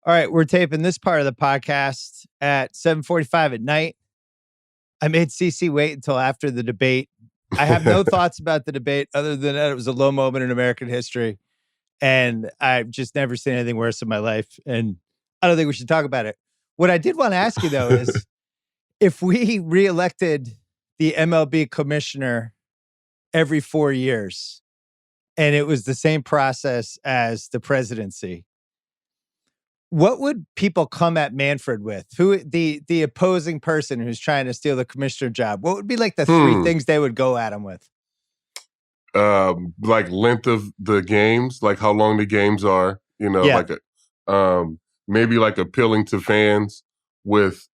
All right, we're taping this part of the podcast at 7:45 at night. I made CC wait until after the debate. I have no thoughts about the debate other than that it was a low moment in American history. And I've just never seen anything worse in my life. And I don't think we should talk about it. What I did want to ask you, though, is if we reelected the MLB commissioner every 4 years and it was the same process as the presidency, what would people come at Manfred with? Who the opposing person who's trying to steal the commissioner job? What would be like the three things they would go at him with? Like length of the games, like how long the games are, like maybe like appealing to fans with,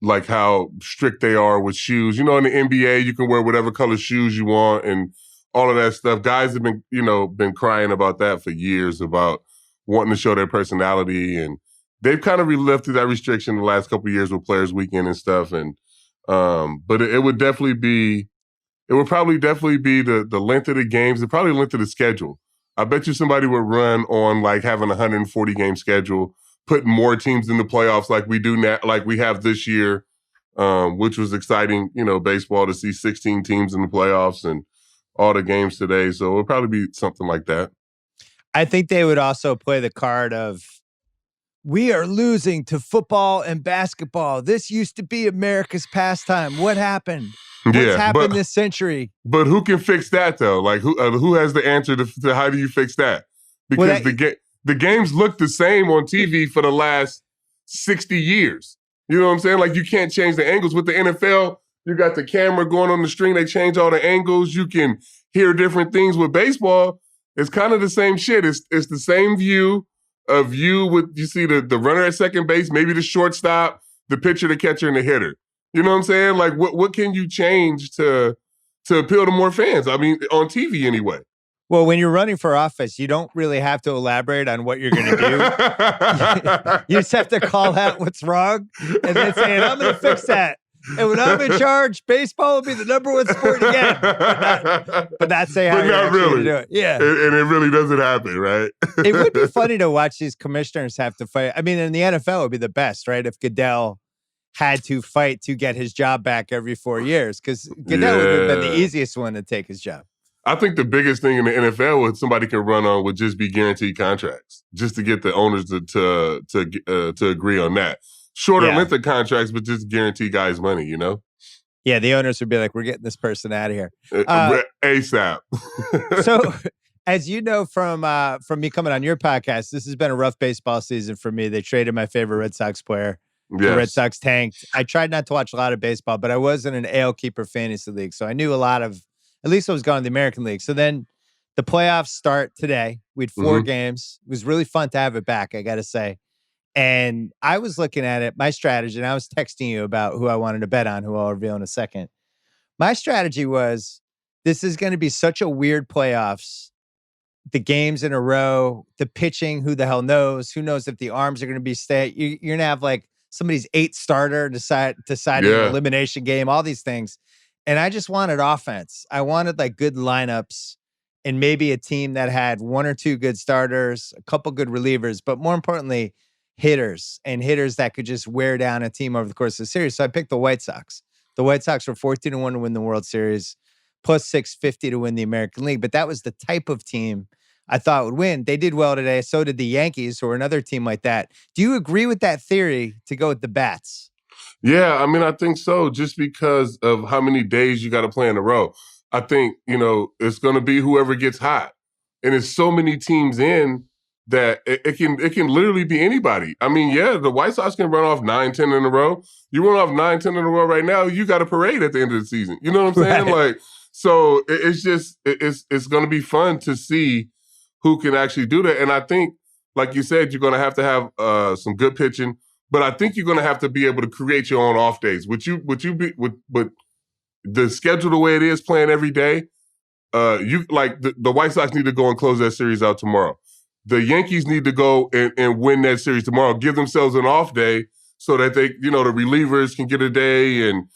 like how strict they are with shoes. In the NBA, you can wear whatever color shoes you want and all of that stuff. Guys have been crying about that for years, about wanting to show their personality, and they've kind of relifted that restriction the last couple of years with Players Weekend and stuff. And but it would definitely be. It would probably definitely be the length of the games, and probably the length of the schedule. I bet you somebody would run on like having a 140-game schedule, putting more teams in the playoffs like we do now, like we have this year, which was exciting, baseball, to see 16 teams in the playoffs and all the games today. So it would probably be something like that. I think they would also play the card of, we are losing to football and basketball. This used to be America's pastime. What happened? What's happened this century? But who can fix that, though? Like, who has the answer to how do you fix that? Because the games look the same on TV for the last 60 years. You know what I'm saying? Like, you can't change the angles. With the NFL, you got the camera going on the screen. They change all the angles. You can hear different things. With baseball, it's kind of the same shit. It's the same view of you see the runner at second base, maybe the shortstop, the pitcher, the catcher, and the hitter. You know what I'm saying? Like, what can you change to appeal to more fans? I mean, on TV anyway. Well, when you're running for office, you don't really have to elaborate on what you're going to do. You just have to call out what's wrong and then say, I'm going to fix that. And when I'm in charge, baseball will be the number one sport again. But not say how you're actually going to do it. Yeah. And it really doesn't happen, right? It would be funny to watch these commissioners have to fight. I mean, in the NFL, it would be the best, right? If Goodell had to fight to get his job back every 4 years, because Goodell would have been the easiest one to take his job. I think the biggest thing in the NFL what somebody can run on would just be guaranteed contracts, just to get the owners to agree on that. Shorter length of contracts, but just guarantee guys money, Yeah, the owners would be like, we're getting this person out of here. ASAP. So, as you know from me coming on your podcast, this has been a rough baseball season for me. They traded my favorite Red Sox player. Yes. The Red Sox tanked. I tried not to watch a lot of baseball, but I was in an AL Keeper fantasy league, so I knew a lot of, at least I was going to the American League. So then the playoffs start today. We had 4 games. It was really fun to have it back, I got to say. And I was looking at it, my strategy, and I was texting you about who I wanted to bet on, who I'll reveal in a second. My strategy was, this is going to be such a weird playoffs. The games in a row, the pitching, who the hell knows? Who knows if the arms are going to be You're going to have like somebody's 8th starter deciding an elimination game, all these things. And I just wanted offense. I wanted like good lineups and maybe a team that had 1 or 2 good starters, a couple good relievers, but more importantly, hitters that could just wear down a team over the course of the series. So I picked the White Sox. The White Sox were 14-1 to win the World Series, plus 650 to win the American League. But that was the type of team I thought would win. They did well today. So did the Yankees, who are another team like that. Do you agree with that theory to go with the bats? Yeah, I mean, I think so, just because of how many days you got to play in a row. I think, it's going to be whoever gets hot. And it's so many teams in that it can literally be anybody. I mean, the White Sox can run off 9-10 in a row. You run off 9-10 in a row right now, you got a parade at the end of the season. You know what I'm saying? Right. Like, so it's going to be fun to see who can actually do that. And I think, like you said, you're going to have some good pitching, but I think you're going to have to be able to create your own off days. With the schedule the way it is, playing every day, the White Sox need to go and close that series out tomorrow. The Yankees need to go and win that series tomorrow, give themselves an off day so that they, the relievers can get a day. And,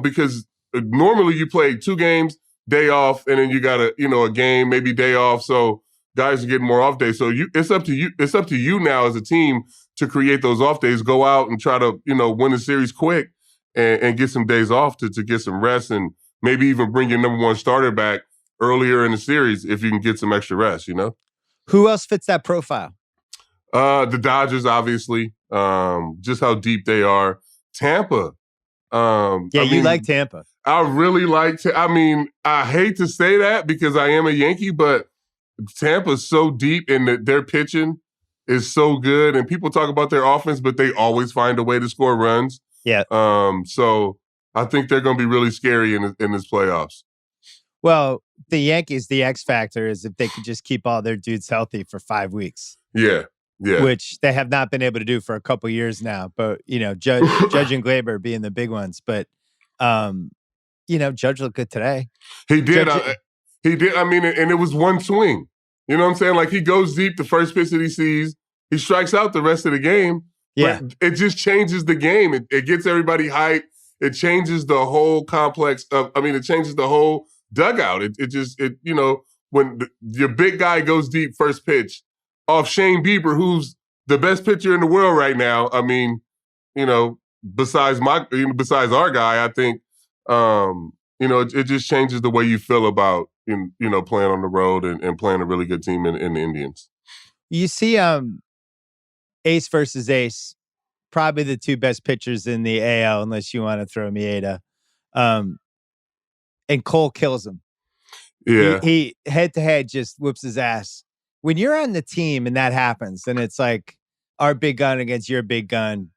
because normally you play 2 games, day off, and then you got a game, maybe day off. So guys are getting more off days. So it's up to you. It's up to you now as a team to create those off days. Go out and try to win the series quick and get some days off to get some rest and maybe even bring your number one starter back earlier in the series if you can get some extra rest. Who else fits that profile? The Dodgers, obviously. Just how deep they are. Tampa. You like Tampa. I really like. I hate to say that because I am a Yankee, but Tampa's so deep and their pitching is so good. And people talk about their offense, but they always find a way to score runs. Yeah. So I think they're going to be really scary in this playoffs. Well, the Yankees, the X factor is if they could just keep all their dudes healthy for 5 weeks. Yeah. Which they have not been able to do for a couple years now. But, Judge and Glaber being the big ones. But, Judge looked good today. He did. He did. And it was one swing. You know what I'm saying? Like, he goes deep the first pitch that he sees. He strikes out the rest of the game. Yeah. But it just changes the game. It gets everybody hyped. It changes the whole complex it changes the whole dugout. When your big guy goes deep first pitch off Shane Bieber, who's the best pitcher in the world right now. Besides our guy, I think, it just changes the way you feel about, playing on the road and playing a really good team in the Indians. You see, ace versus ace, probably the two best pitchers in the AL, unless you want to throw Maeda. And Cole kills him. Yeah. He head-to-head just whoops his ass. When you're on the team and that happens, and it's like our big gun against your big gun,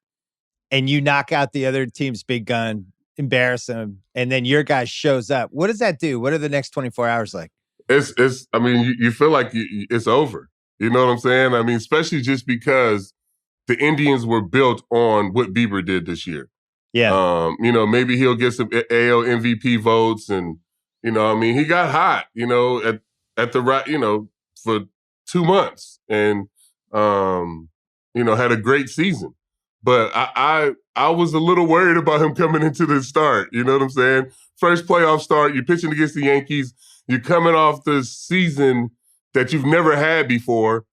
and you knock out the other team's big gun, embarrass them, and then your guy shows up, what does that do? What are the next 24 hours like? You feel like it's over. You know what I'm saying? Especially just because the Indians were built on what Bieber did this year. Yeah. Maybe he'll get some AL MVP votes and, he got hot, at the right, for 2 months and, had a great season. But I was a little worried about him coming into the start. You know what I'm saying? First playoff start, you're pitching against the Yankees. You're coming off the season that you've never had before.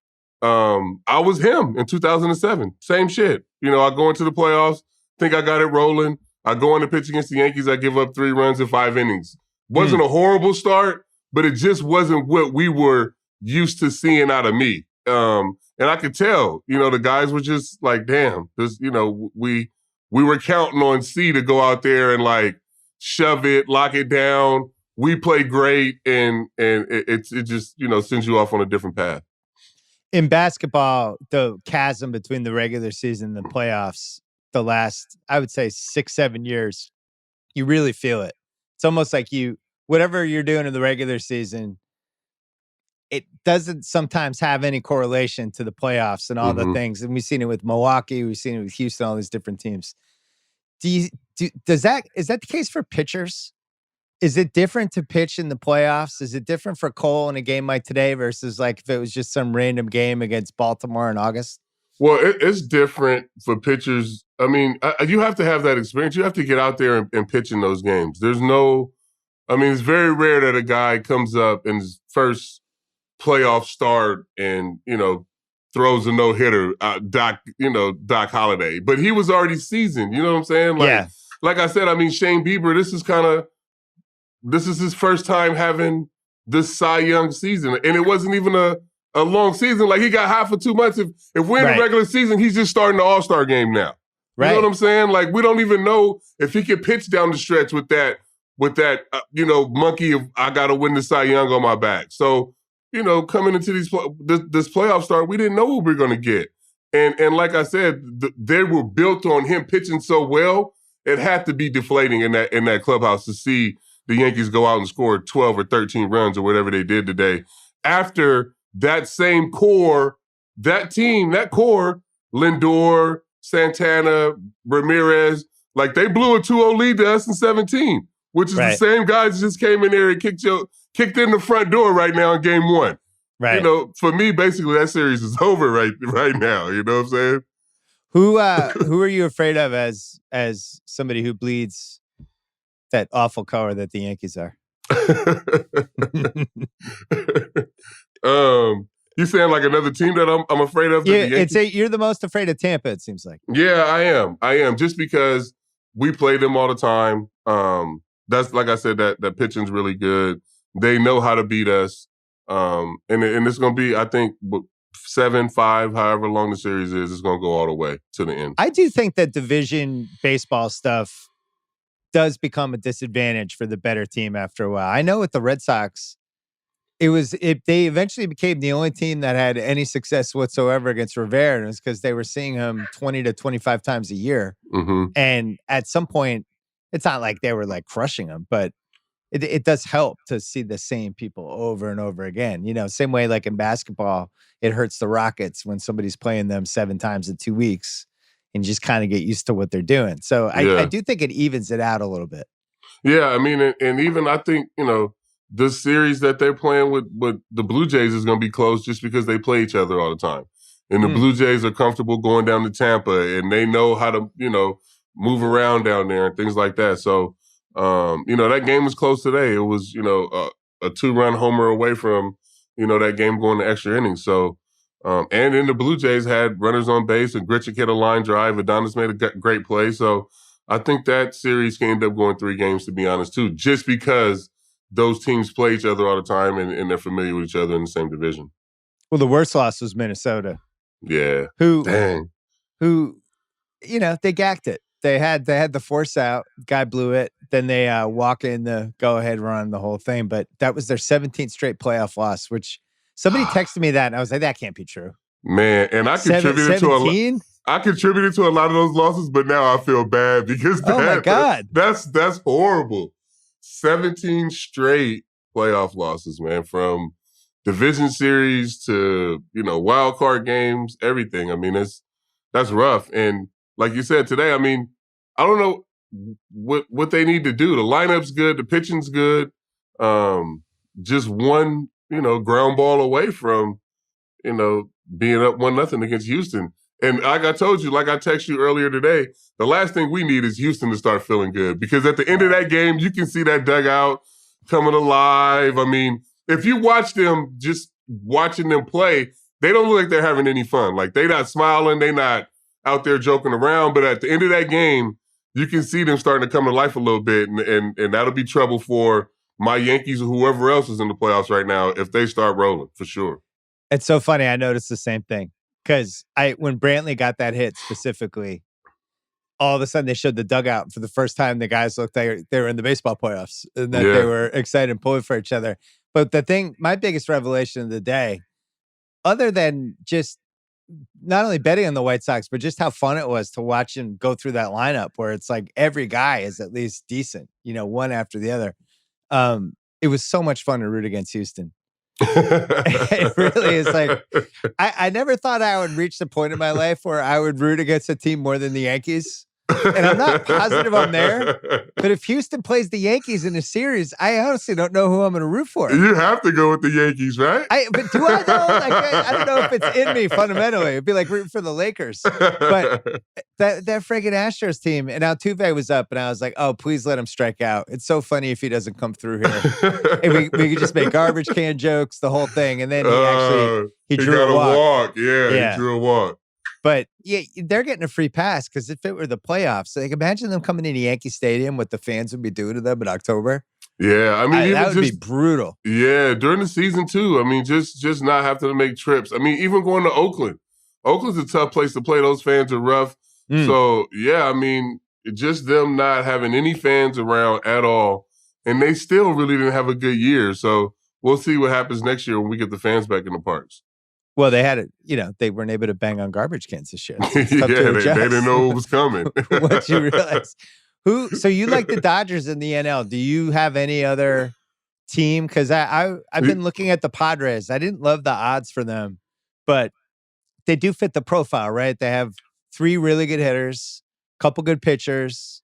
I was him in 2007. Same shit. I go into the playoffs, think I got it rolling. I go in to pitch against the Yankees. I give up 3 runs in 5 innings. Wasn't a horrible start, but it just wasn't what we were used to seeing out of me. And I could tell, the guys were just like, damn, this, we were counting on C to go out there and like shove it, lock it down. We play great, and it just, sends you off on a different path. In basketball, the chasm between the regular season and the playoffs, the last, I would say 6-7 years, you really feel it. It's almost like whatever you're doing in the regular season, it doesn't sometimes have any correlation to the playoffs and all the things. And we've seen it with Milwaukee, we've seen it with Houston, all these different teams. Is that the case for pitchers? Is it different to pitch in the playoffs? Is it different for Cole in a game like today versus like if it was just some random game against Baltimore in August? Well, it's different for pitchers. You have to have that experience. You have to get out there and pitch in those games. It's very rare that a guy comes up in his first playoff start and, throws a no-hitter, Doc Holliday. But he was already seasoned, you know what I'm saying? Like I said, Shane Bieber, this is his first time having this Cy Young season. And it wasn't even a long season. Like, he got hot for 2 months. If we're in the regular season, he's just starting the All-Star game now. You know what I'm saying? Like, we don't even know if he can pitch down the stretch with that monkey of I got to win the Cy Young on my back. So, coming into this playoff start, we didn't know what we were going to get. And like I said, they were built on him pitching so well, it had to be deflating in that clubhouse to see the Yankees go out and score 12 or 13 runs or whatever they did today. After that same core, that core, Lindor, Santana, Ramirez, like they blew a 2-0 lead to us in 17, which is the same guys that just came in there and kicked in the front door right now in game 1. Right. For me, basically that series is over right now. You know what I'm saying? Who are you afraid of as somebody who bleeds that awful color that the Yankees are? You saying like another team that I'm afraid of? Yeah, you're the most afraid of Tampa, it seems like. Yeah, I am. Just because we play them all the time. That's like I said, that pitching's really good. They know how to beat us. And it's going to be, I think, 7-5, however long the series is, it's going to go all the way to the end. I do think that division baseball stuff does become a disadvantage for the better team after a while. I know with the Red Sox, they eventually became the only team that had any success whatsoever against Rivera, and it was because they were seeing him 20 to 25 times a year. Mm-hmm. And at some point, it's not like they were like crushing him, but it does help to see the same people over and over again. You know, same way like in basketball, it hurts the Rockets when somebody's playing them 7 times in 2 weeks and you just kind of get used to what they're doing. So I do think it evens it out a little bit. Yeah, I mean, and even I think, the series that they're playing with the Blue Jays is going to be close just because they play each other all the time. And the Blue Jays are comfortable going down to Tampa and they know how to, move around down there and things like that. So, that game was close today. It was, a 2-run homer away from, that game going to extra innings. So, and then the Blue Jays had runners on base and Grichuk hit a line drive. Adonis made a great play. So I think that series can end up going 3 games, to be honest, too, just because those teams play each other all the time and they're familiar with each other in the same division. Well, the worst loss was Minnesota. Yeah. Who, they gacked it. They had the force out. Guy blew it. Then they walk in the go-ahead run, the whole thing. But that was their 17th straight playoff loss, which somebody texted me that, and I was like, that can't be true. Man, and I contributed to a lot of those losses, but now I feel bad because my God. That's horrible. 17 straight playoff losses, man, from division series to, wild card games, everything. I mean, that's rough. And like you said today, I mean, I don't know what they need to do. The lineup's good, the pitching's good. Just one, ground ball away from, being up 1-0 against Houston. And like I told you, like I texted you earlier today, the last thing we need is Houston to start feeling good, because at the end of that game, you can see that dugout coming alive. I mean, if you watch them, just watching them play, they don't look like they're having any fun. Like, they're not smiling, they're not out there joking around. But at the end of that game, you can see them starting to come to life a little bit, and that'll be trouble for my Yankees or whoever else is in the playoffs right now if they start rolling, for sure. It's so funny. I noticed the same thing. Because when Brantley got that hit specifically, all of a sudden they showed the dugout for the first time. The guys looked like they were in the baseball playoffs and that they were excited and pulling for each other. But my biggest revelation of the day, other than just not only betting on the White Sox, but just how fun it was to watch him go through that lineup where it's like every guy is at least decent, one after the other. It was so much fun to root against Houston. It really is like, I never thought I would reach the point in my life where I would root against a team more than the Yankees. And I'm not positive I'm there. But if Houston plays the Yankees in a series, I honestly don't know who I'm going to root for. You have to go with the Yankees, right? But do I know? Like, I don't know if it's in me fundamentally. It'd be like rooting for the Lakers. But that friggin' Astros team, and Altuve was up, and I was like, oh, please let him strike out. It's so funny if he doesn't come through here. And we could just make garbage can jokes, the whole thing. And then he drew a walk. Yeah, he drew a walk. But yeah, they're getting a free pass, because if it were the playoffs, like, imagine them coming into Yankee Stadium, what the fans would be doing to them in October. Yeah, I mean, that would be brutal. Yeah, during the season too. I mean, just not having to make trips. I mean, even going to Oakland. Oakland's a tough place to play. Those fans are rough. So yeah, I mean, just them not having any fans around at all, and they still really didn't have a good year. So we'll see what happens next year when we get the fans back in the parks. Well, they had it, they weren't able to bang on garbage cans this year. They didn't know it was coming. Once you realize. So you like the Dodgers in the NL. Do you have any other team? Because I've been looking at the Padres. I didn't love the odds for them, but they do fit the profile, right? They have 3 really good hitters, couple good pitchers.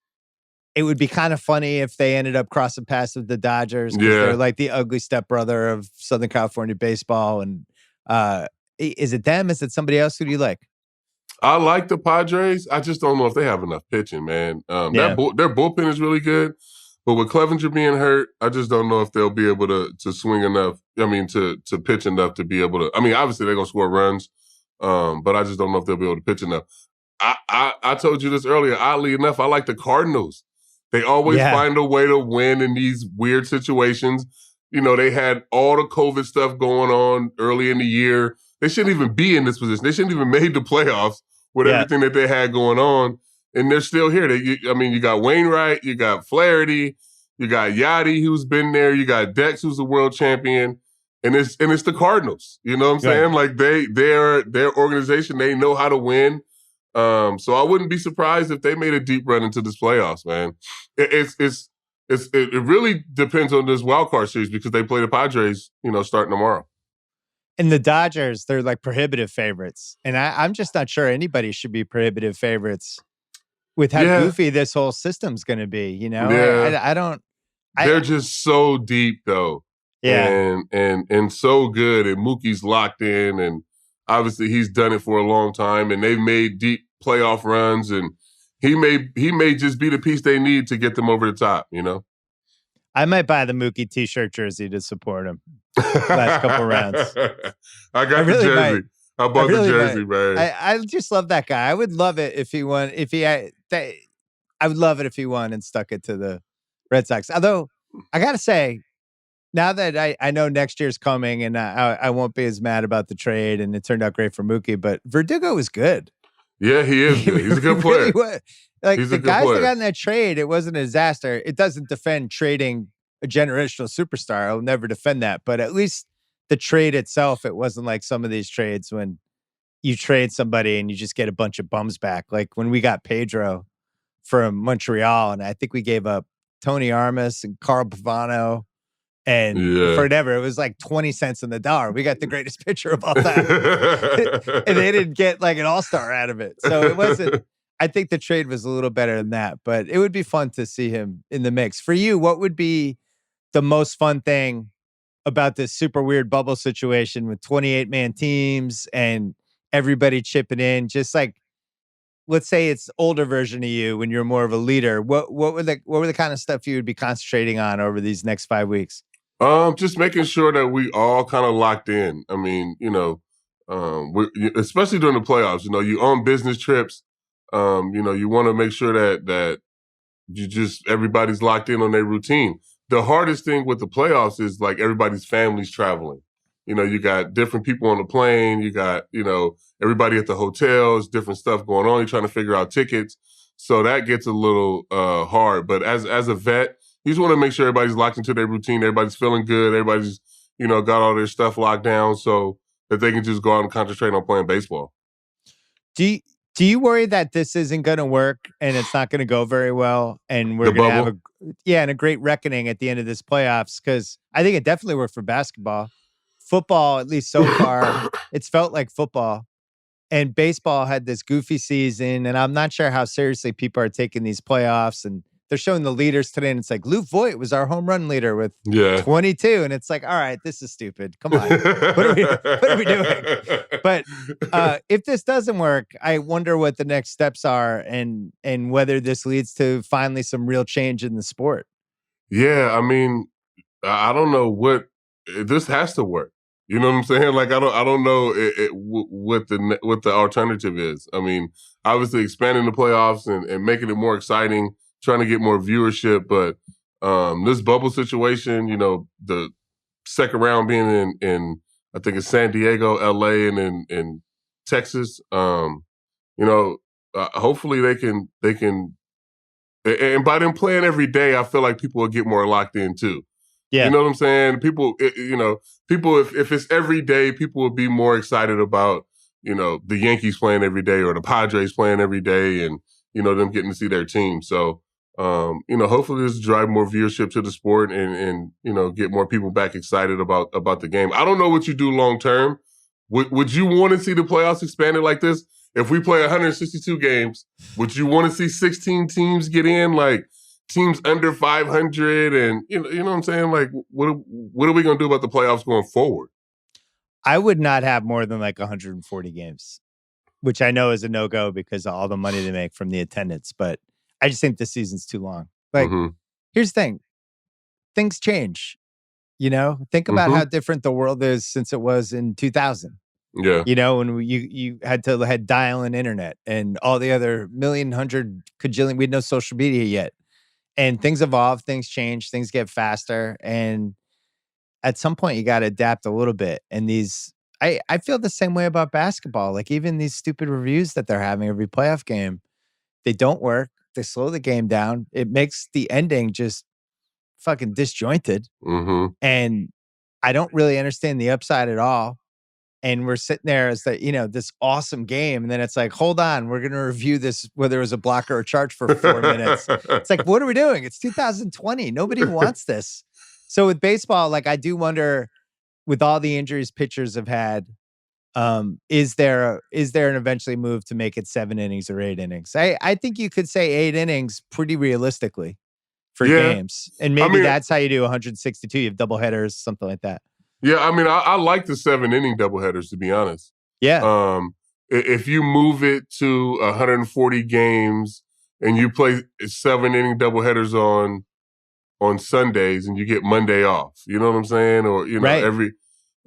It would be kind of funny if they ended up crossing paths with the Dodgers. Yeah. They're like the ugly stepbrother of Southern California baseball. And is it them? Is it somebody else? Who do you like? I like the Padres. I just don't know if they have enough pitching, man. Their bullpen is really good. But with Clevenger being hurt, I just don't know if they'll be able to swing enough. I mean, to pitch enough to be able to. I mean, obviously they're gonna score runs, but I just don't know if they'll be able to pitch enough. I told you this earlier. Oddly enough, I like the Cardinals. They always find a way to win in these weird situations. You know, they had all the COVID stuff going on early in the year. They shouldn't even be in this position. They shouldn't even made the playoffs with everything that they had going on. And they're still here. You got Wainwright, you got Flaherty, you got Yachty, who's been there, you got Dex, who's a world champion, and it's the Cardinals. You know what I'm saying? Like their organization, they know how to win. So I wouldn't be surprised if they made a deep run into this playoffs, man. It really depends on this wild card series because they play the Padres, starting tomorrow. And the Dodgers, they're like prohibitive favorites, and I'm just not sure anybody should be prohibitive favorites. With how goofy this whole system's going to be, I don't. They're just so deep, though. Yeah, and so good, and Mookie's locked in, and obviously he's done it for a long time, and they've made deep playoff runs, and he may just be the piece they need to get them over the top. I might buy the Mookie T-shirt jersey to support him. Last couple rounds. I got the jersey. Might. I bought the jersey, man. I just love that guy. I would love it if he won. I would love it if he won and stuck it to the Red Sox. Although I gotta say, now that I know next year's coming, and I won't be as mad about the trade, and it turned out great for Mookie. But Verdugo was good. Yeah, he is good. He's a good player. Like the guys that got in that trade, it wasn't a disaster. It doesn't defend trading a generational superstar. I'll never defend that. But at least the trade itself, it wasn't like some of these trades when you trade somebody and you just get a bunch of bums back. Like when we got Pedro from Montreal, and I think we gave up Tony Armas and Carl Pavano and for whatever. It was like 20 cents on the dollar. We got the greatest pitcher of all time. And they didn't get like an all-star out of it. So it wasn't, I think the trade was a little better than that, but it would be fun to see him in the mix. For you, what would be the most fun thing about this super weird bubble situation with 28-man teams and everybody chipping in? Just like, let's say it's older version of you when you're more of a leader. What were the kind of stuff you would be concentrating on over these next 5 weeks? Just making sure that we all kind of locked in. I mean, especially during the playoffs, you own business trips. You want to make sure that everybody's locked in on their routine. The hardest thing with the playoffs is like everybody's family's traveling. You got different people on the plane. You got, everybody at the hotels, different stuff going on. You're trying to figure out tickets. So that gets a little hard. But as a vet, you just want to make sure everybody's locked into their routine. Everybody's feeling good. Everybody's, got all their stuff locked down so that they can just go out and concentrate on playing baseball. Do you worry that this isn't going to work and it's not going to go very well, and we're going to have a great reckoning at the end of this playoffs? Because I think it definitely worked for basketball. Football, at least so far, it's felt like football. And baseball had this goofy season, and I'm not sure how seriously people are taking these playoffs. And they're showing the leaders today, and it's like, Luke Voigt was our home run leader with 22. And it's like, all right, this is stupid. Come on. What are we doing? But if this doesn't work, I wonder what the next steps are and whether this leads to finally some real change in the sport. Yeah, I mean, I don't know this has to work. You know what I'm saying? Like, I don't know what the alternative is. I mean, obviously expanding the playoffs and making it more exciting, trying to get more viewership. But this bubble situation, the second round being in I think it's San Diego, LA, and in Texas. Hopefully they can, and by them playing every day, I feel like people will get more locked in too. Yeah. You know what I'm saying? People, if it's every day, people will be more excited about, the Yankees playing every day or the Padres playing every day and, them getting to see their team. So, hopefully this drive more viewership to the sport and get more people back excited about the game. I don't know what you do long term. Would you want to see the playoffs expanded like this? If we play 162 games, would you want to see 16 teams get in? Like, teams under 500 and you know what I'm saying? Like, what are we going to do about the playoffs going forward? I would not have more than like 140 games, which I know is a no-go because of all the money they make from the attendance. But I just think this season's too long. Like, Here's the thing. Things change. Think about how different the world is since it was in 2000. Yeah. When you had dial-in internet and all the other hundred cajillion, we had no social media yet. And things evolve, things change, things get faster. And at some point you got to adapt a little bit. And I feel the same way about basketball. Like even these stupid reviews that they're having every playoff game, they don't work. They slow the game down. It makes the ending just fucking disjointed. And I don't really understand the upside at all. And we're sitting there as this awesome game. And then it's like, hold on, we're going to review this, whether it was a blocker or charge for 4 minutes. It's like, what are we doing? It's 2020. Nobody wants this. So with baseball, like I do wonder, with all the injuries pitchers have had, is there an eventually move to make it 7 innings or 8 innings? I think you could say 8 innings pretty realistically for games. And maybe that's how you do 162. You have double headers, something like that. Yeah, I like the 7-inning doubleheaders, to be honest. Yeah. If you move it to 140 games and you play 7-inning doubleheaders on Sundays and you get Monday off, you know what I'm saying? Or right.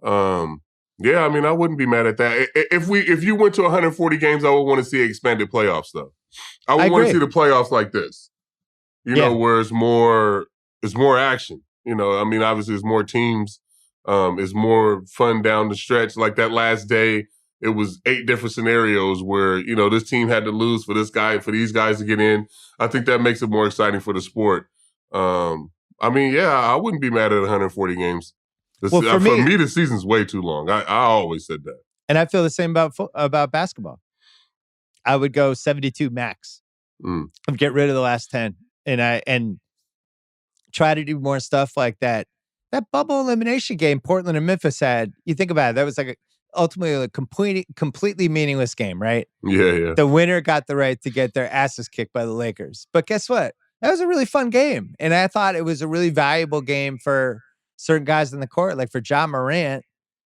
I wouldn't be mad at that. If you went to 140 games, I would want to see expanded playoffs though. I would want to see the playoffs like this. Where it's more action. Obviously it's more teams. It's more fun down the stretch. Like that last day, it was 8 different scenarios where, this team had to lose for these guys to get in. I think that makes it more exciting for the sport. I wouldn't be mad at 140 games. For me, the season's way too long. I always said that. And I feel the same about basketball. I would go 72 max. I'd get rid of the last 10 and try to do more stuff like that. That bubble elimination game Portland and Memphis had, you think about it, that was like ultimately a completely meaningless game, right? Yeah. The winner got the right to get their asses kicked by the Lakers. But guess what? That was a really fun game. And I thought it was a really valuable game for certain guys in the court. Like for Ja Morant,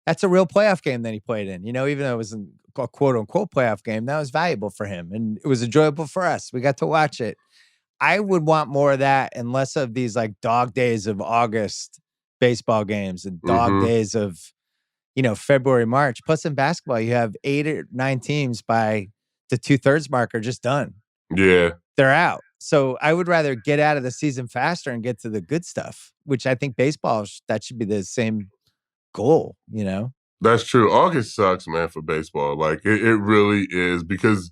that's a real playoff game that he played in. Even though it was a quote-unquote playoff game, that was valuable for him. And it was enjoyable for us. We got to watch it. I would want more of that and less of these like dog days of August baseball games and dog days of, February, March. Plus in basketball, you have 8 or 9 teams by the 2/3 mark are just done. Yeah. They're out. So I would rather get out of the season faster and get to the good stuff, which I think baseball, that should be the same goal, That's true. August sucks, man, for baseball. Like it really is because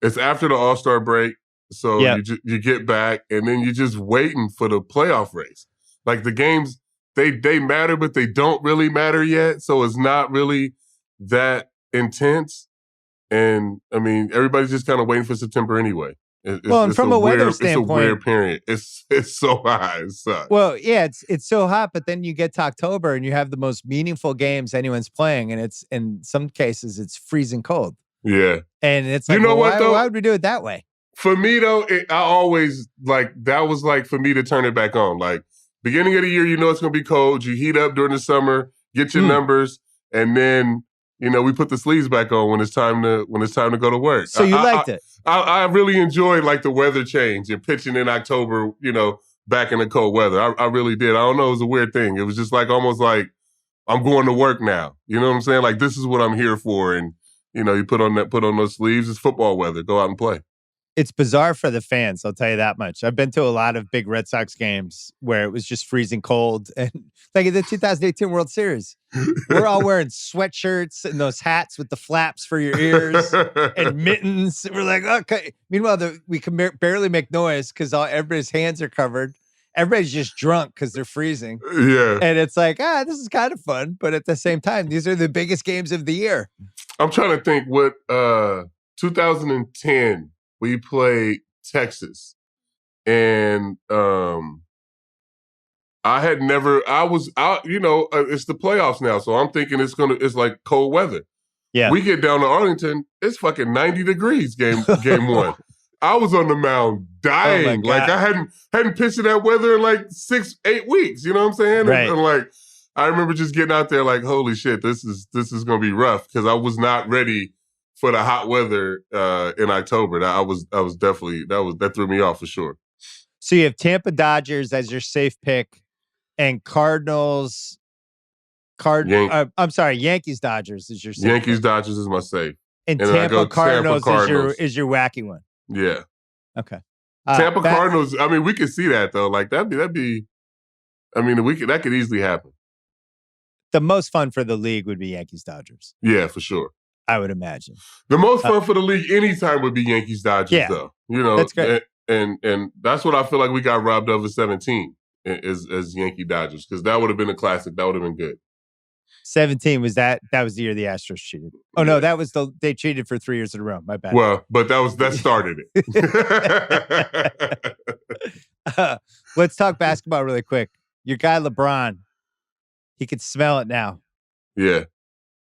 it's after the All-Star break. So you get back and then you're just waiting for the playoff race. Like the games, they matter, but they don't really matter yet. So it's not really that intense. And everybody's just kind of waiting for September anyway. And from a weather standpoint, it's a weird period. It's so hot. It sucks. Well, yeah, it's so hot, but then you get to October and you have the most meaningful games anyone's playing, and it's in some cases it's freezing cold. Yeah, and it's like, why would we do it that way? For me though, I always that was for me to turn it back on. Like beginning of the year, it's gonna be cold. You heat up during the summer, get your numbers, and then we put the sleeves back on when it's time to go to work. So you liked it. I really enjoyed the weather change and pitching in October, back in the cold weather. I really did. I don't know. It was a weird thing. It was just almost like I'm going to work now. You know what I'm saying? Like this is what I'm here for. And, you put on those sleeves. It's football weather. Go out and play. It's bizarre for the fans, I'll tell you that much. I've been to a lot of big Red Sox games where it was just freezing cold. And like in the 2018 World Series, we're all wearing sweatshirts and those hats with the flaps for your ears and mittens. We're like, okay. Meanwhile, we can barely make noise because everybody's hands are covered. Everybody's just drunk because they're freezing. Yeah. And it's like, this is kind of fun. But at the same time, these are the biggest games of the year. I'm trying to think what 2010, we played Texas. And it's the playoffs now. So I'm thinking it's like cold weather. Yeah. We get down to Arlington, it's fucking 90 degrees game one. I was on the mound dying. Oh I hadn't pitched in that weather in 6-8 weeks. You know what I'm saying? Right. And I remember just getting out there holy shit, this is gonna be rough because I was not ready for the hot weather in October. That was definitely that threw me off for sure. So you have Tampa Dodgers as your safe pick, and Cardinals. Yankees Dodgers is your safe. Yankees pick. Dodgers is my safe, and Tampa Cardinals is your wacky one. Yeah. Okay. Tampa Cardinals. I mean, we could see that though. Like that'd be. I mean, that could easily happen. The most fun for the league would be Yankees Dodgers. Yeah, for sure. I would imagine. The most fun for the league anytime would be Yankees Dodgers, though. You know, that's great. And that's what I feel like we got robbed of at 17 as Yankee Dodgers, because that would have been a classic. That would have been good. 17 was that was the year the Astros cheated. Oh no, that was they cheated for 3 years in a row. My bad. Well, but that started it. Let's talk basketball really quick. Your guy LeBron, he could smell it now. Yeah.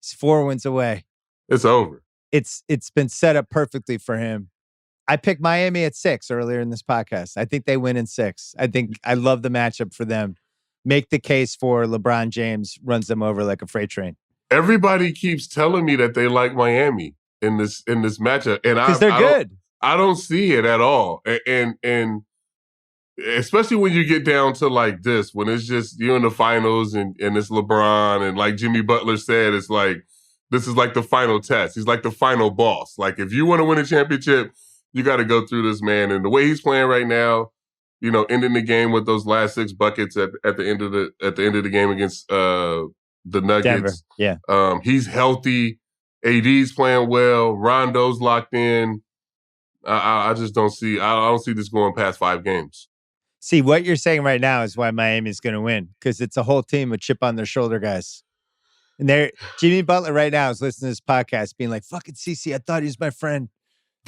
He's 4 wins away. It's over. It's been set up perfectly for him. I picked Miami at 6 earlier in this podcast. I think they win in 6. I love the matchup for them. Make the case for LeBron James runs them over like a freight train. Everybody keeps telling me that they like Miami in this matchup, and because they're good. I don't see it at all, and especially when you get down to like this, when it's just you in the finals and it's LeBron, and like Jimmy Butler said, it's like this is like the final test. He's like the final boss. Like if you want to win a championship, you got to go through this, man. And the way he's playing right now, you know, ending the game with those last 6 buckets at the end of the game against the Nuggets. Denver. Yeah. He's healthy. AD's playing well. Rondo's locked in. I just don't see. I don't see this going past 5 games. See, what you're saying right now is why Miami's going to win, because it's a whole team with chip on their shoulder guys. And Jimmy Butler right now is listening to this podcast, being like, "Fucking CC, I thought he was my friend."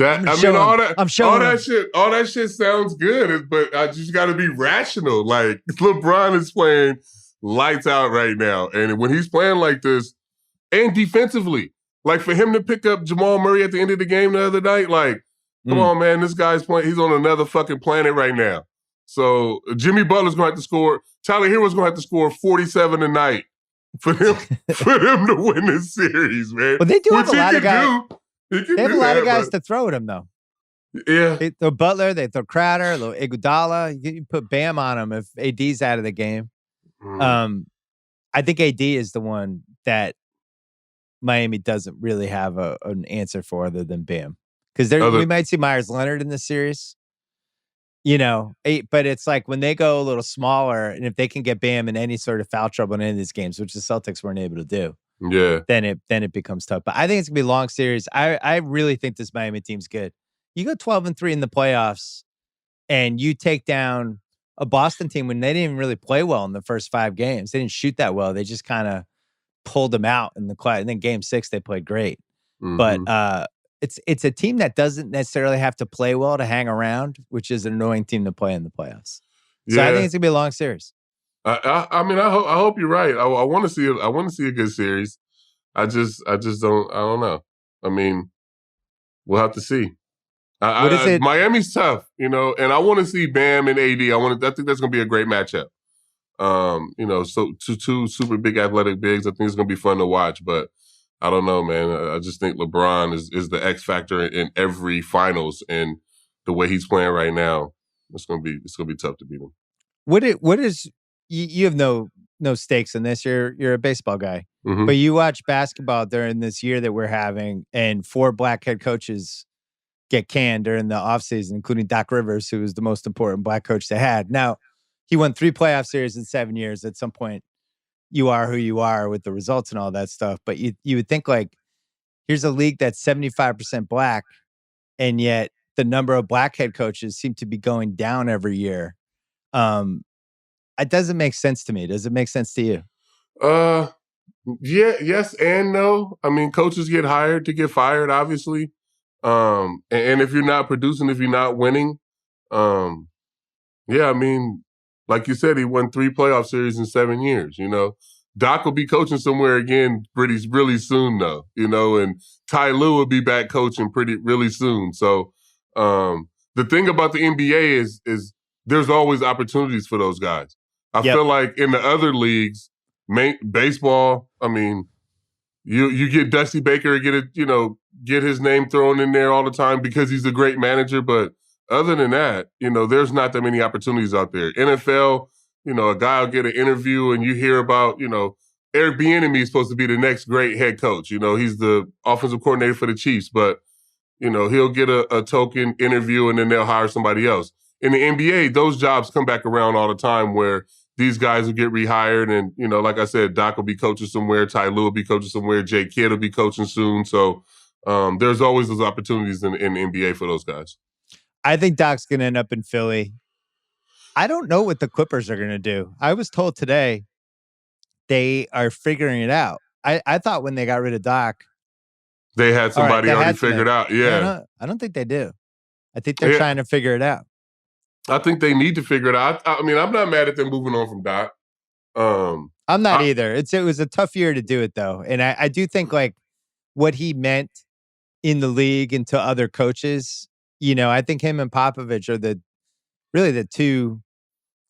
All that shit sounds good, but I just got to be rational. Like LeBron is playing lights out right now, and when he's playing like this, and defensively, like for him to pick up Jamal Murray at the end of the game the other night, like, come on, man, this guy's playing. He's on another fucking planet right now. So Jimmy Butler's going to have to score. Tyler Hero's going to have to score 47 a night for them to win this series, man. But they do have a lot of guys. They have a lot of guys to throw at him, though. Yeah. They throw Butler, they throw Crowder, a little Iguodala. You put Bam on him if AD's out of the game. I think AD is the one that Miami doesn't really have an answer for other than Bam. Because we might see Myers Leonard in this series. You know, but it's like when they go a little smaller, and if they can get Bam in any sort of foul trouble in any of these games, which the Celtics weren't able to do, then it becomes tough. But I think it's gonna be a long series. I really think this Miami team's good. You go 12-3 in the playoffs, and you take down a Boston team when they didn't even really play well in the first 5 games. They didn't shoot that well. They just kind of pulled them out in the quiet. And then Game 6 they played great, but it's a team that doesn't necessarily have to play well to hang around, which is an annoying team to play in the playoffs. So I think it's gonna be a long series. I mean, I hope you're right. I want to see it. I want to see a good series. I just don't. I don't know. I mean, we'll have to see. Miami's tough, you know, and I want to see Bam and AD. I think that's gonna be a great matchup. You know, so two super big athletic bigs. I think it's gonna be fun to watch, but I don't know, man. I just think LeBron is the X factor in every finals, and the way he's playing right now, it's gonna be tough to beat him. What is you have no stakes in this. You're a baseball guy, but you watch basketball during this year that we're having, and 4 black head coaches get canned during the offseason, including Doc Rivers, who was the most important black coach they had. Now, he won 3 playoff series in 7 years. At some point, you are who you are with the results and all that stuff. But you would think, like, here's a league that's 75% black, and yet the number of black head coaches seem to be going down every year. It doesn't make sense to me. Does it make sense to you? Yeah, yes and no. I mean, coaches get hired to get fired, obviously. And if you're not producing, if you're not winning, yeah, I mean, like you said, he won 3 playoff series in 7 years, you know. Doc will be coaching somewhere again really soon, though, you know, and Ty Lue will be back coaching really soon. So the thing about the NBA is there's always opportunities for those guys. I feel like in the other leagues, baseball, I mean, you get Dusty Baker, get his name thrown in there all the time because he's a great manager, but other than that, there's not that many opportunities out there. NFL, a guy will get an interview and you hear about, Eric Bieniemy is supposed to be the next great head coach. He's the offensive coordinator for the Chiefs, but, he'll get a token interview and then they'll hire somebody else. In the NBA, those jobs come back around all the time where these guys will get rehired. And, like I said, Doc will be coaching somewhere. Ty Lue will be coaching somewhere. Jay Kidd will be coaching soon. So there's always those opportunities in the NBA for those guys. I think Doc's going to end up in Philly. I don't know what the Clippers are going to do. I was told today they are figuring it out. I thought when they got rid of Doc, they had somebody already figured out. Yeah. I don't think they do. I think they're trying to figure it out. I think they need to figure it out. I mean, I'm not mad at them moving on from Doc. I'm not either. It was a tough year to do it, though. And I do think, like, what he meant in the league and to other coaches, I think him and Popovich are the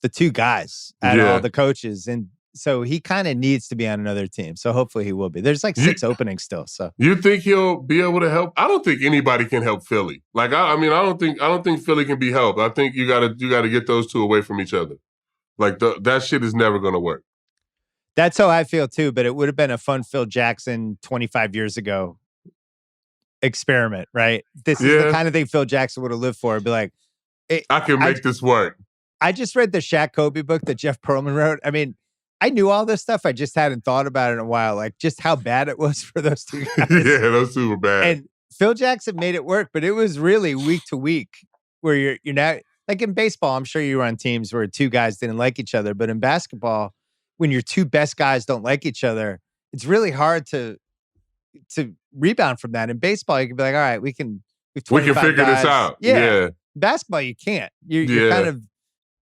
two guys out of all the coaches. And so he kind of needs to be on another team. So hopefully he will be. There's like 6 openings still. So you think he'll be able to help? I don't think anybody can help Philly. Like I don't think Philly can be helped. I think you gotta get those two away from each other. Like that shit is never gonna work. That's how I feel too. But it would have been a fun Phil Jackson 25 years ago experiment, right? This is the kind of thing Phil Jackson would have lived for. It'd be like, I can make this work. I just read the Shaq Kobe book that Jeff Pearlman wrote. I mean, I knew all this stuff. I just hadn't thought about it in a while, like just how bad it was for those two guys. Yeah, those two were bad. And Phil Jackson made it work, but it was really week to week where you're not like in baseball. I'm sure you were on teams where 2 guys didn't like each other, but in basketball, when your 2 best guys don't like each other, it's really hard to rebound from that. In baseball, you can be like, all right, we can figure this out. Yeah. Basketball, you can't.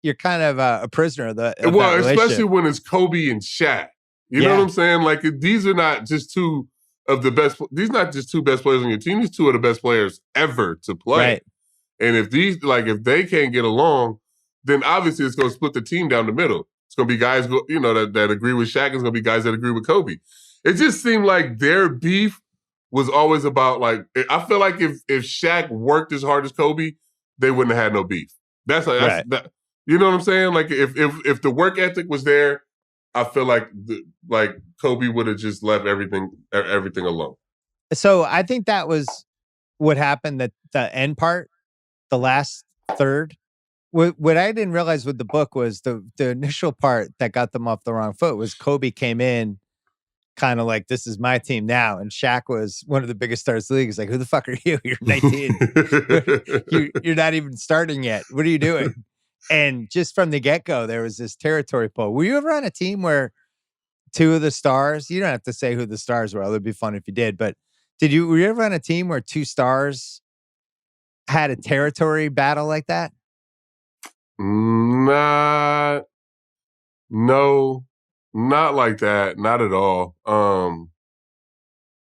You're kind of a prisoner of the. Well, especially when it's Kobe and Shaq. You know what I'm saying? Like these are not just 2 of the best. These are not just 2 best players on your team. These 2 are the best players ever to play. Right. And if they can't get along, then obviously it's going to split the team down the middle. It's going to be guys that agree with Shaq. It's going to be guys that agree with Kobe. It just seemed like their beef was always about like. I feel like if Shaq worked as hard as Kobe, they wouldn't have had no beef. That's that. You know what I'm saying? Like if the work ethic was there, I feel like Kobe would have just left everything alone. So I think that was what happened. That the end part, the last third, what I didn't realize with the book was the initial part that got them off the wrong foot was Kobe came in kind of like, this is my team now. And Shaq was one of the biggest stars in the league. He's like, who the fuck are you? You're 19. You're not even starting yet. What are you doing? And just from the get-go, there was this territory pull. Were you ever on a team where 2 of the stars, you don't have to say who the stars were, it would be fun if you did, but were you ever on a team where 2 stars had a territory battle like that? No, not like that. Not at all. I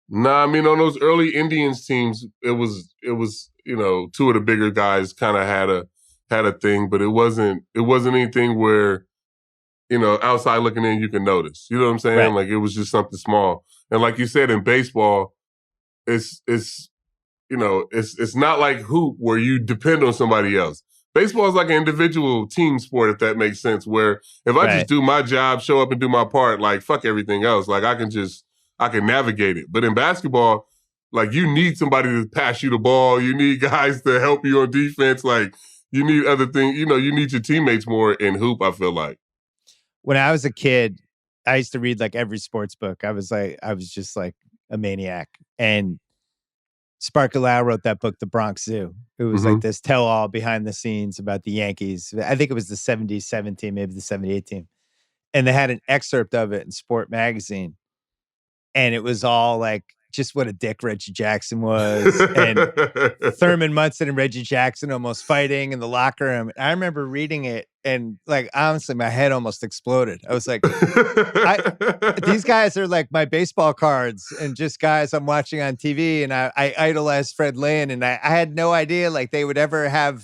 mean, on those early Indians teams, it was 2 of the bigger guys kind of had a thing, but it wasn't anything where, outside looking in, you can notice. You know what I'm saying? Right. Like it was just something small. And like you said, in baseball, it's not like hoop where you depend on somebody else. Baseball is like an individual team sport, if that makes sense, where if I just do my job, show up and do my part, like fuck everything else. Like I can navigate it. But in basketball, like you need somebody to pass you the ball. You need guys to help you on defense. Like you need other things. You need your teammates more in hoop, I feel like. When I was a kid, I used to read like every sports book. I was just like a maniac. And Sparky Lau wrote that book, The Bronx Zoo. It was like this tell-all behind the scenes about the Yankees. I think it was the 77 team, maybe the 78 team. And they had an excerpt of it in Sport Magazine. And it was all like just what a dick Reggie Jackson was. And Thurman Munson and Reggie Jackson almost fighting in the locker room. I remember reading it and like, honestly, my head almost exploded. I was like, these guys are like my baseball cards and just guys I'm watching on TV. And I idolized Fred Lynn and I had no idea like they would ever have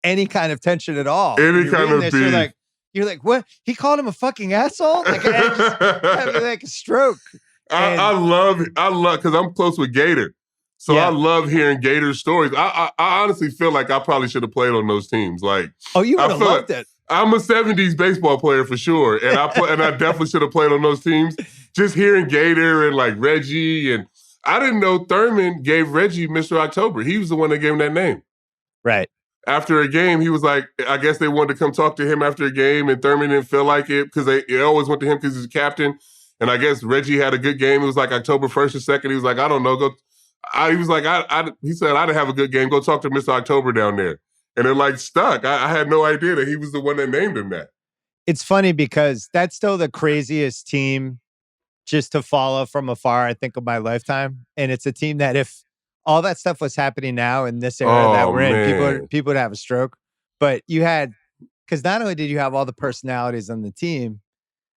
any kind of tension at all. Any kind of beef. You're like, what? He called him a fucking asshole? Like, I just had like a stroke. I love because I'm close with Gator. So I love hearing Gator stories. I honestly feel like I probably should have played on those teams. Like, you would have loved it. I'm a 70s baseball player for sure. And I definitely should have played on those teams. Just hearing Gator and like Reggie, and I didn't know Thurman gave Reggie Mr. October. He was the one that gave him that name. Right. After a game, he was like, I guess they wanted to come talk to him after a game, and Thurman didn't feel like it because they always went to him because he's a captain. And I guess Reggie had a good game. It was like October 1st or 2nd. He was like, I don't know. He was like, he said, I didn't have a good game. Go talk to Mr. October down there. And it like stuck. I had no idea that he was the one that named him that. It's funny because that's still the craziest team just to follow from afar, I think, of my lifetime. And it's a team that if all that stuff was happening now in this era that we're in, people would have a stroke. But you had, because not only did you have all the personalities on the team,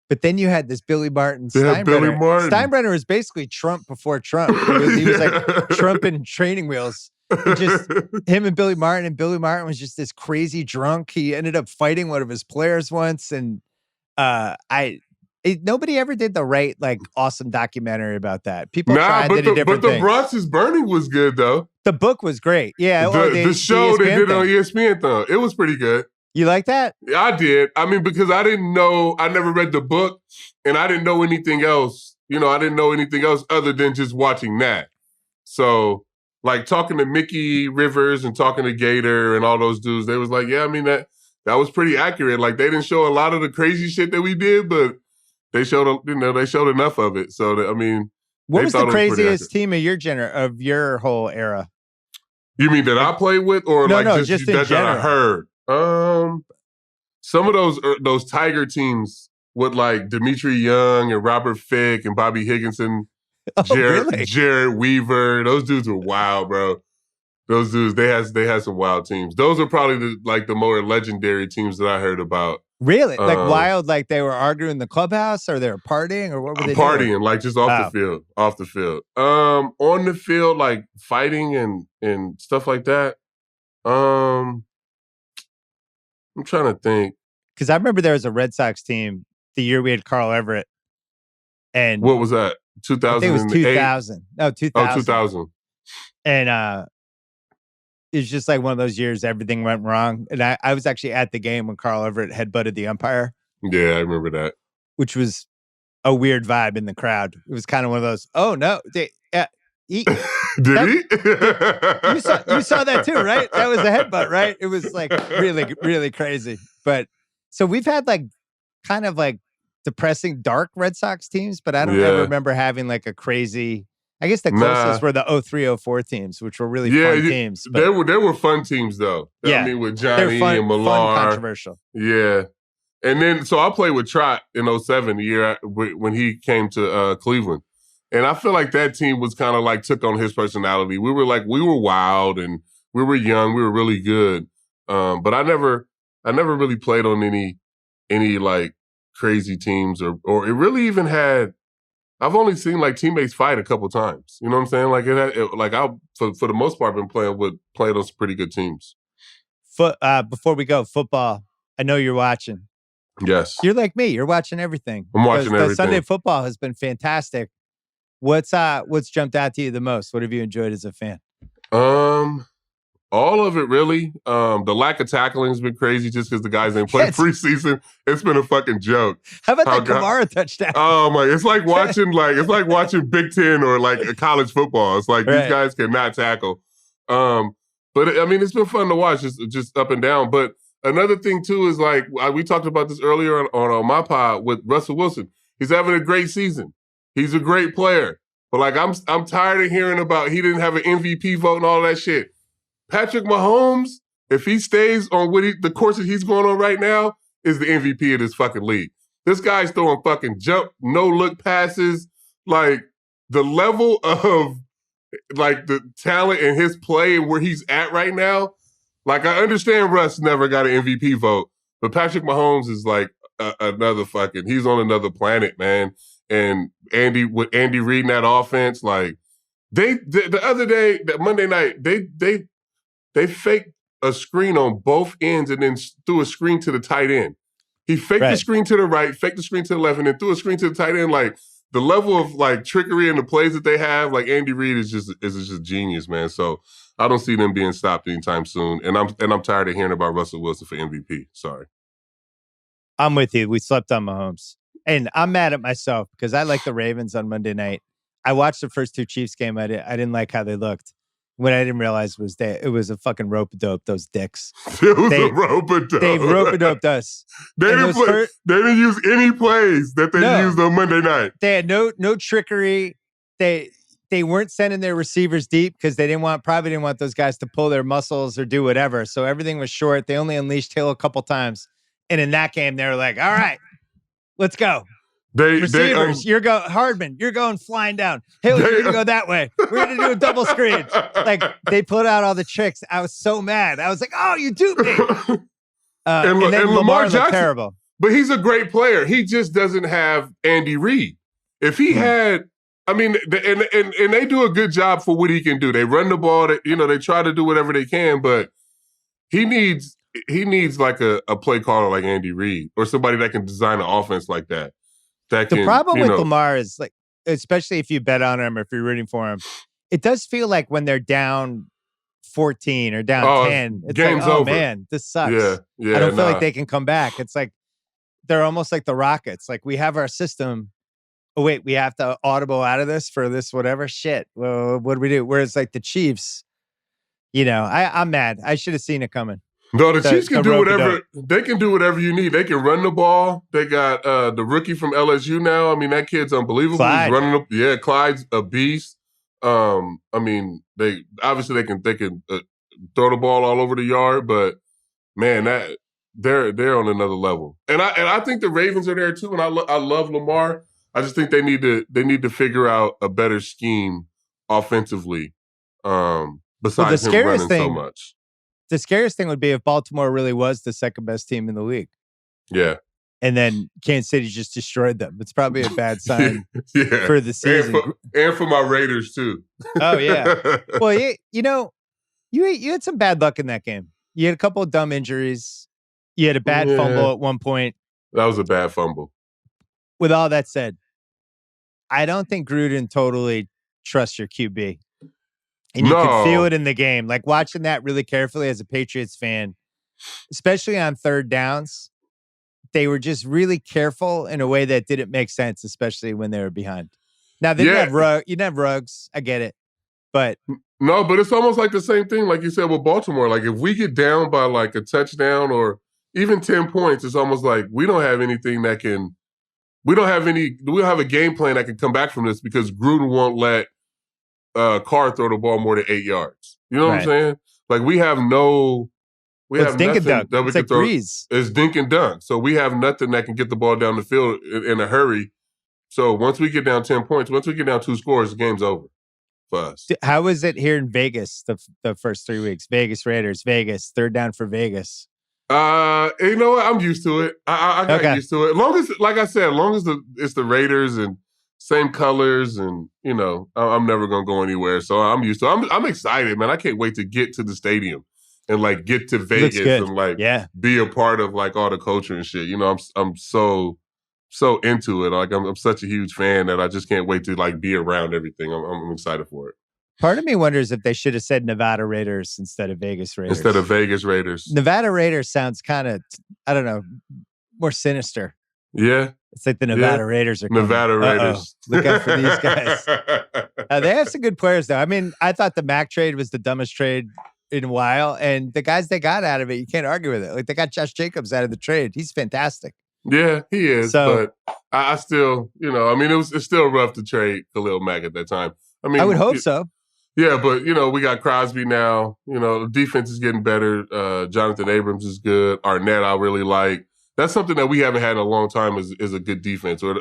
but then you had this Billy Martin Steinbrenner. Steinbrenner was basically Trump before Trump. He was like Trump in training wheels. Just him and Billy Martin. And Billy Martin was just this crazy drunk. He ended up fighting one of his players once. And nobody ever did the right, like, awesome documentary about that. People tried, did different things. But the Bronx is Burning was good, though. The book was great. Yeah. The show they did on ESPN, though, it was pretty good. You like that? Yeah, I did. I mean, because I didn't know, I never read the book, and I didn't know anything else. You know, I didn't know anything else other than just watching that. So, like, talking to Mickey Rivers and talking to Gator and all those dudes, they was like, yeah, I mean, that was pretty accurate. Like, they didn't show a lot of the crazy shit that we did, but they showed, they showed enough of it. So, I mean, what was the craziest team of your whole era? You mean that I played with, or just that I heard? Some of those Tiger teams with like Dimitri Young and Robert Fick and Bobby Higginson, Jared Weaver. Those dudes were wild, bro. Those dudes, they had some wild teams. Those are probably the more legendary teams that I heard about. Really? Like wild, like they were arguing in the clubhouse, or they were partying, or what were they doing? Partying, like just off the field. Off the field. On the field, like fighting and stuff like that. I'm trying to think. Because I remember there was a Red Sox team the year we had Carl Everett. And what was that? 2000? I think it was 2000. No, 2000. Oh, 2000. And it was just like one of those years everything went wrong. And I was actually at the game when Carl Everett headbutted the umpire. Yeah, I remember that. Which was a weird vibe in the crowd. It was kind of one of those, oh no. Did he? You saw that too, right? That was a headbutt, right? It was like really, really crazy. But so we've had like kind of like depressing, dark Red Sox teams, but I don't ever remember having like a crazy. I guess the closest were the 03-04 teams, which were really fun teams. But they were fun teams though. Yeah, I mean with Johnny and Millar. Fun, controversial. Yeah. And then, so I played with Trot in 07, the year when he came to Cleveland. And I feel like that team was kind of like took on his personality. We were wild and we were young. We were really good. But I never really played on any like crazy teams or it really even had, I've only seen like teammates fight a couple times. You know what I'm saying? Like for the most part, been playing on some pretty good teams. Before we go, football. I know you're watching. Yes. You're like me. You're watching everything. I'm watching everything. Sunday football has been fantastic. What's jumped out to you the most? What have you enjoyed as a fan? All of it really. The lack of tackling has been crazy just because the guys ain't played preseason. It's been a fucking joke. How about that Kamara touchdown? Oh my! It's like watching Big Ten or like a college football. It's like these guys cannot tackle. But I mean, it's been fun to watch, just up and down. But another thing too is like we talked about this earlier on my pod with Russell Wilson. He's having a great season. He's a great player. But like I'm tired of hearing about he didn't have an MVP vote and all that shit. Patrick Mahomes, if he stays on the course that he's going on right now, is the MVP of this fucking league. This guy's throwing fucking jump, no-look passes. Like, the level of, like, the talent in his play and where he's at right now, like, I understand Russ never got an MVP vote, but Patrick Mahomes is, like, another fucking, he's on another planet, man. And with Andy Reid in that offense, like, the other day, that Monday night, they faked a screen on both ends and then threw a screen to the tight end. He faked the screen to the right, faked the screen to the left, and then threw a screen to the tight end. Like, the level of like trickery in the plays that they have, like Andy Reid is just genius, man. So I don't see them being stopped anytime soon. And I'm tired of hearing about Russell Wilson for MVP. Sorry. I'm with you. We slept on Mahomes. And I'm mad at myself because I like the Ravens on Monday night. I watched the first two Chiefs game. I didn't like how they looked. What I didn't realize was it was a fucking rope-a-dope, those dicks. It was a rope-a-dope. They rope-a-doped us. They didn't use any plays that they used on Monday night. They had no trickery. They weren't sending their receivers deep because they probably didn't want those guys to pull their muscles or do whatever. So everything was short. They only unleashed Hill a couple times. And in that game, they were like, all right, let's go. Receivers, Hardman, you're going flying down. Hill, you're going to go that way. We're going to do a double screen. Like, they put out all the tricks. I was so mad. I was like, oh, you duped me. And then Lamar Jackson, terrible. But he's a great player. He just doesn't have Andy Reid. If he had, I mean, and they do a good job for what he can do. They run the ball. They try to do whatever they can, but he needs like a play caller like Andy Reid or somebody that can design an offense like that. The problem with Lamar is, like, especially if you bet on him or if you're rooting for him, it does feel like when they're down 14 or down 10, it's game's like, oh over. Man, this sucks. Yeah, I don't feel like they can come back. It's like they're almost like the Rockets. Like, we have our system. Oh, wait, we have to audible out of this for this whatever shit. Well, what do we do? Whereas like the Chiefs, I'm mad. I should have seen it coming. No, the Chiefs can do whatever. They can do whatever you need. They can run the ball. They got the rookie from LSU now. I mean, that kid's unbelievable. Clyde. He's running. Yeah, Clyde's a beast. I mean, they can throw the ball all over the yard, but man, they're on another level. And I think the Ravens are there too. And I love Lamar. I just think they need to figure out a better scheme offensively. Besides him running so much. The scariest thing would be if Baltimore really was the second best team in the league. Yeah. And then Kansas City just destroyed them. It's probably a bad sign for the season. And for my Raiders, too. Oh, yeah. Well, you had some bad luck in that game. You had a couple of dumb injuries. You had a bad fumble at one point. That was a bad fumble. With all that said, I don't think Gruden totally trusts your QB. And you can feel it in the game. Like, watching that really carefully as a Patriots fan, especially on third downs, they were just really careful in a way that didn't make sense, especially when they were behind. Now, you didn't have Ruggs. I get it. But no, but it's almost like the same thing, like you said with Baltimore. Like, if we get down by like a touchdown or even 10 points, it's almost like we don't have anything that can. We don't have a game plan that can come back from this because Gruden won't let Carr throw the ball more than 8 yards. You know what I'm saying? Like, we have nothing that we can throw. Breeze. It's dink and dunk. So we have nothing that can get the ball down the field in a hurry. So once we get down 10 points, once we get down 2 scores, the game's over for us. How was it here in Vegas the first 3 weeks? Vegas Raiders, Vegas, third down for Vegas. You know what? I'm used to it. I got used to it. Long as, like I said, it's the Raiders and same colors, and I'm never gonna go anywhere. So I'm used to it. I'm excited, man. I can't wait to get to the stadium and like get to Vegas and like be a part of like all the culture and shit. I'm so into it. Like I'm such a huge fan that I just can't wait to like be around everything. I'm excited for it. Part of me wonders if they should have said Nevada Raiders instead of Vegas Raiders. Nevada Raiders sounds kind of, I don't know, more sinister. Yeah. It's like the Nevada Raiders are coming. Nevada Raiders. Look out for these guys. They have some good players, though. I mean, I thought the Mac trade was the dumbest trade in a while. And the guys they got out of it, you can't argue with it. Like, they got Josh Jacobs out of the trade. He's fantastic. Yeah, he is. So, but I still, it's still rough to trade Khalil Mack at that time. I mean, I would hope so. Yeah, but, we got Crosby now. The defense is getting better. Jonathan Abrams is good. Arnett, I really like. That's something that we haven't had in a long time is a good defense or,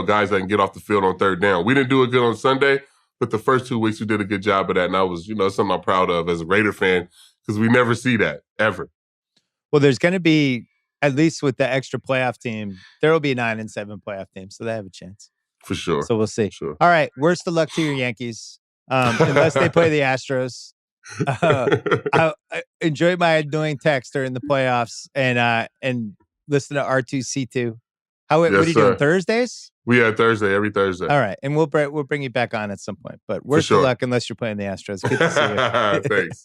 guys that can get off the field on third down. We didn't do it good on Sunday, but the first 2 weeks we did a good job of that. And I was, something I'm proud of as a Raider fan because we never see that ever. Well, there's going to be, at least with the extra playoff team, there will be a 9-7 playoff team. So they have a chance. For sure. So we'll see. Sure. All right. Worst of luck to your Yankees. Unless they play the Astros. I enjoyed my annoying text during the playoffs and listen to R2C2. What are you doing, Thursdays? We are Thursday, every Thursday. All right. And we'll bring you back on at some point. But worst of luck unless you're playing the Astros. Good to see you. Thanks.